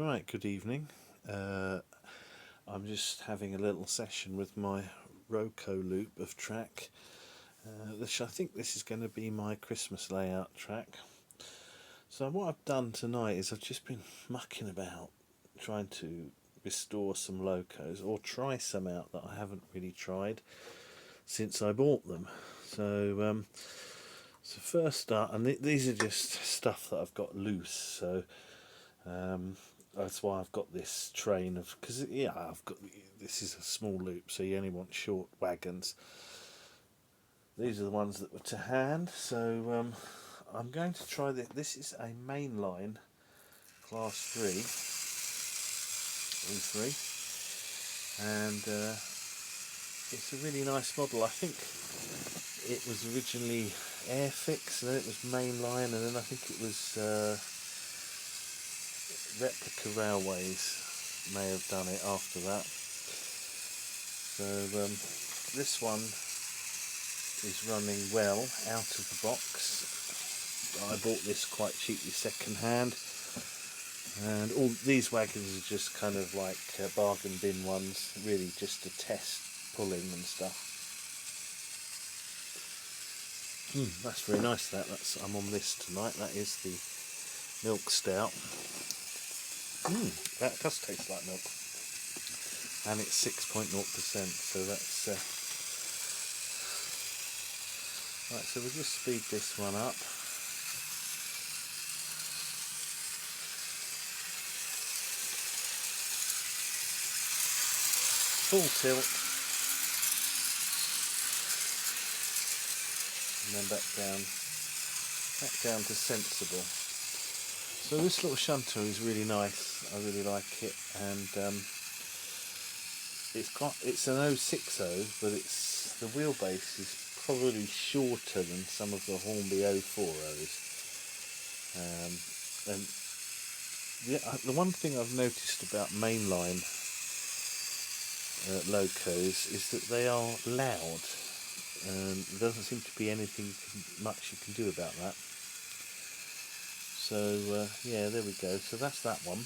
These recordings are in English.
Right, good evening. I'm just having a little session with my loco loop of track. I think this is going to be my Christmas layout track. So what I've done tonight is I've just been mucking about trying to restore some locos or try some out that I haven't really tried since I bought them. So first up, and these are just stuff that I've got loose. So that's why I've got this train of, because this is a small loop, so you only want short wagons. These are the ones that were to hand, so I'm going to try this. This is a Mainline Class 3 E3, and it's a really nice model. I think it was originally Airfix, and then it was Mainline, and then I think it was Replica Railways may have done it after that. So this one is running well out of the box. I bought this quite cheaply second hand, and all these wagons are just kind of like bargain bin ones, really just to test pulling and stuff. That's very nice. I'm on this tonight. That is the milk stout. That does taste like milk, and it's 6.0%. So that's right. So we'll just speed this one up. Full tilt, and then back down to sensible. So this little shunter is really nice. I really like it, and it's an 060, but the wheelbase is probably shorter than some of the Hornby 040s. And the one thing I've noticed about mainline locos is that they are loud, and there doesn't seem to be anything much you can do about that. So yeah, there we go. So that's that one.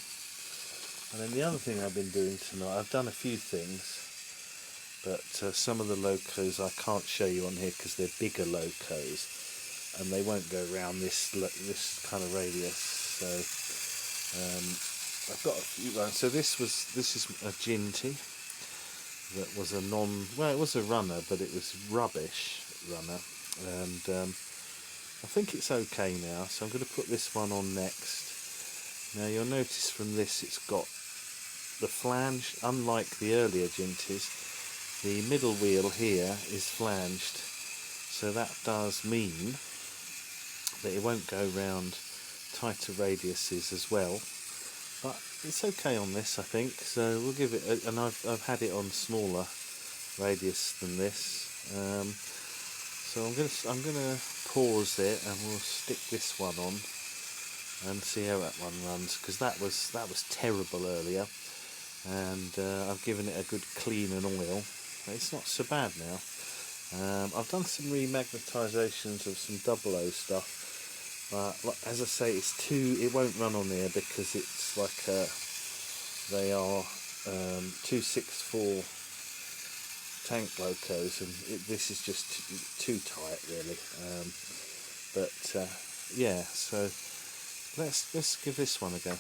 And then the other thing I've been doing tonight, I've done a few things, but some of the locos I can't show you on here because they're bigger locos, and they won't go around this kind of radius. So I've got a few. So this is a Jinty that was it was a runner, but it was rubbish runner, and I think it's okay now, so I'm going to put this one on next. Now you'll notice from this it's got the flange, unlike the earlier Jinties, the middle wheel here is flanged, so that does mean that it won't go round tighter radiuses as well, but it's okay on this I think, so we'll give it and I've had it on smaller radius than this. So I'm gonna pause it, and we'll stick this one on and see how that one runs, because that was terrible earlier, and I've given it a good clean and oil. It's not so bad now. I've done some remagnetisations of some 00 stuff, but as I say, it won't run on there because it's like they are 264 tank locos, and this is just too tight really. Yeah, so let's give this one a go.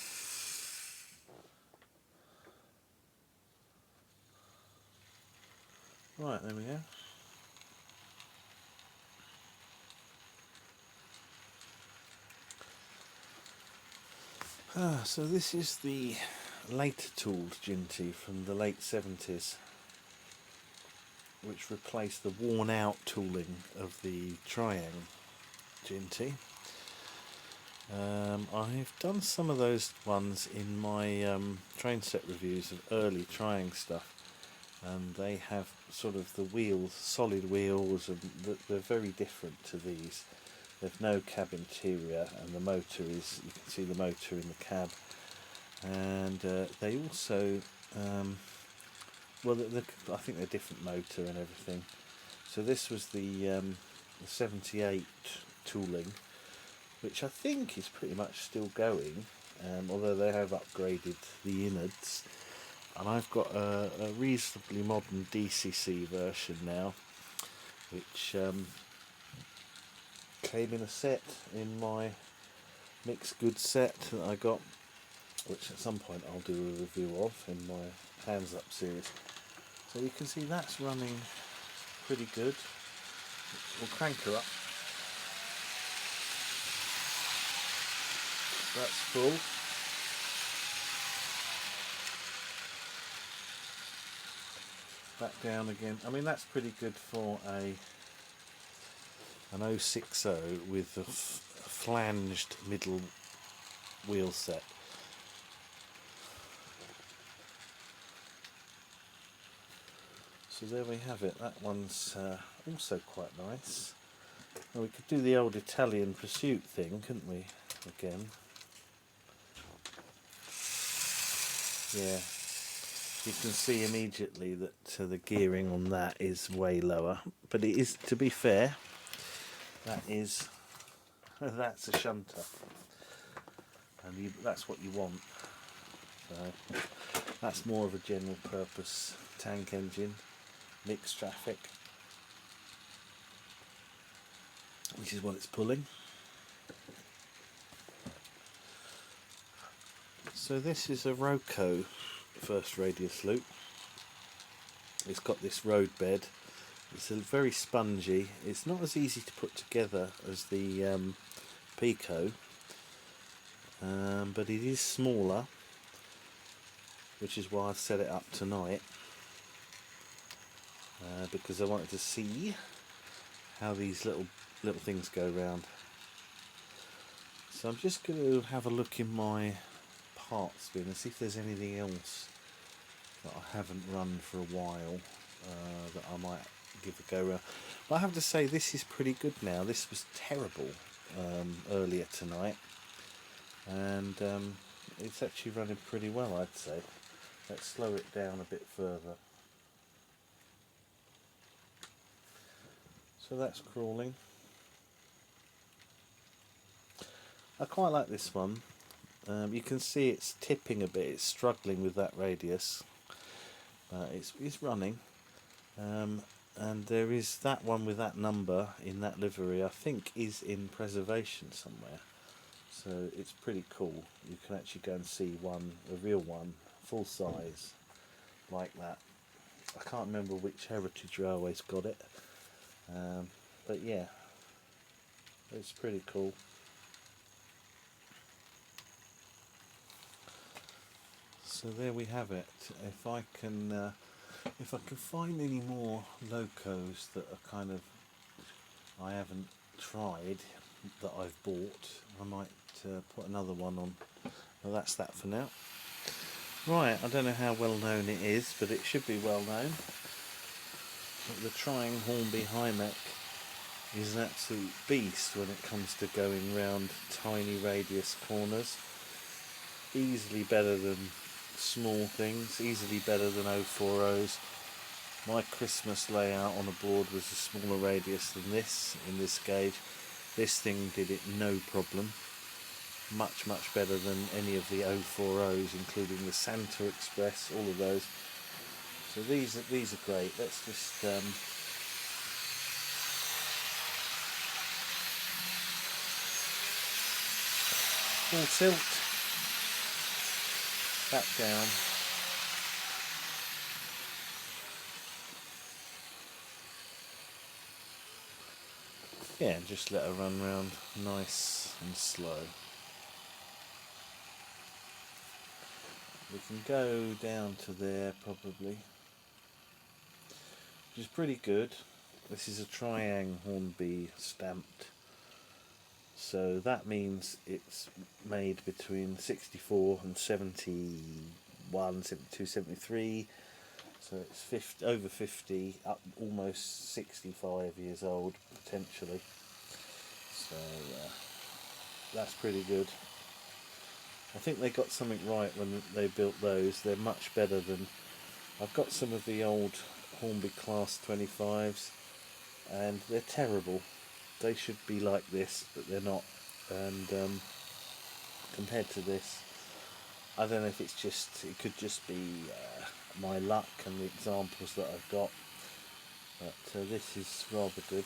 Right, there we go. So this is the later tooled Jinty from the late 70s, which replaced the worn out tooling of the Triang-Jinty. I've done some of those ones in my train set reviews of early Triang stuff, and they have sort of the wheels, solid wheels, and they're very different to these. There's no cab interior, and the motor is, you can see the motor in the cab, and they also I think they're different motor and everything. So this was the 78 tooling, which I think is pretty much still going. although they have upgraded the innards. And I've got a reasonably modern DCC version now, which came in a set in my mixed goods set that I got, which at some point I'll do a review of in my Hands Up series. So you can see that's running pretty good. We'll crank her up. That's full. Back down again. I mean, that's pretty good for an 060 with a flanged middle wheel set. So there we have it. That one's also quite nice. Well, we could do the old Italian Pursuit thing, couldn't we? Again. Yeah. You can see immediately that the gearing on that is way lower. But it is, to be fair, that's a shunter. And that's what you want. So that's more of a general purpose tank engine. Mixed traffic, which is what it's pulling. So this is a Loco first radius loop. It's got this road bed. It's very spongy. It's not as easy to put together as the Pico, but it is smaller, which is why I've set it up tonight. Because I wanted to see how these little things go round. So I'm just going to have a look in my parts bin and see if there's anything else that I haven't run for a while that I might give a go round. But I have to say, this is pretty good now. This was terrible earlier tonight, and it's actually running pretty well, I'd say. Let's slow it down a bit further. So that's crawling. I quite like this one. You can see it's tipping a bit, it's struggling with that radius. It's running. And there is that one with that number in that livery, I think is in preservation somewhere. So it's pretty cool. You can actually go and see one, a real one, full size, like that. I can't remember which Heritage Railway's got it. But yeah, it's pretty cool. So there we have it. If I can find any more locos that are kind of I haven't tried that I've bought, I might put another one on. Well, that's that for now. Right, I don't know how well known it is, but it should be well known. The Triang-Hornby Hymek is an absolute beast when it comes to going round tiny radius corners. Easily better than small things, easily better than 040s. My Christmas layout on a board was a smaller radius than this in this gauge. This thing did it no problem. Much better than any of the 040s, including the Santa Express, all of those. So these are great. Let's just full tilt, back down. Yeah, and just let her run round nice and slow. We can go down to there probably, which is pretty good. This is a Triang-Hornby stamped, so that means it's made between 64 and 71, 72, 73. So it's over 50, up almost 65 years old potentially. So that's pretty good. I think they got something right when they built those. They're much better than... I've got some of the old Hornby Class 25s and they're terrible. They should be like this, but they're not. And compared to this, I don't know if it's just, it could just be my luck and the examples that I've got, but this is rather good.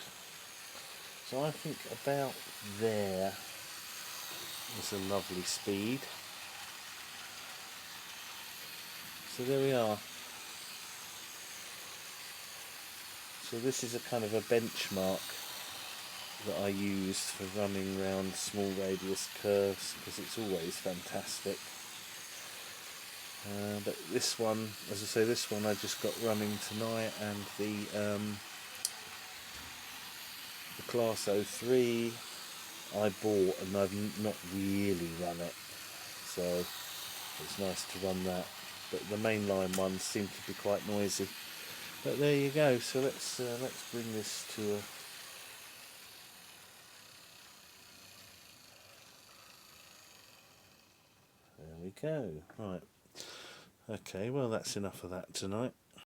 So I think about there is a lovely speed. So there we are. So this is a kind of a benchmark that I use for running around small radius curves, because it's always fantastic. But this one, as I say, this one I just got running tonight, and the Class 03 I bought and I've not really run it, so it's nice to run that. But the mainline ones seem to be quite noisy. But there you go. So let's bring this to a. There we go. Right. Okay. Well, that's enough of that tonight.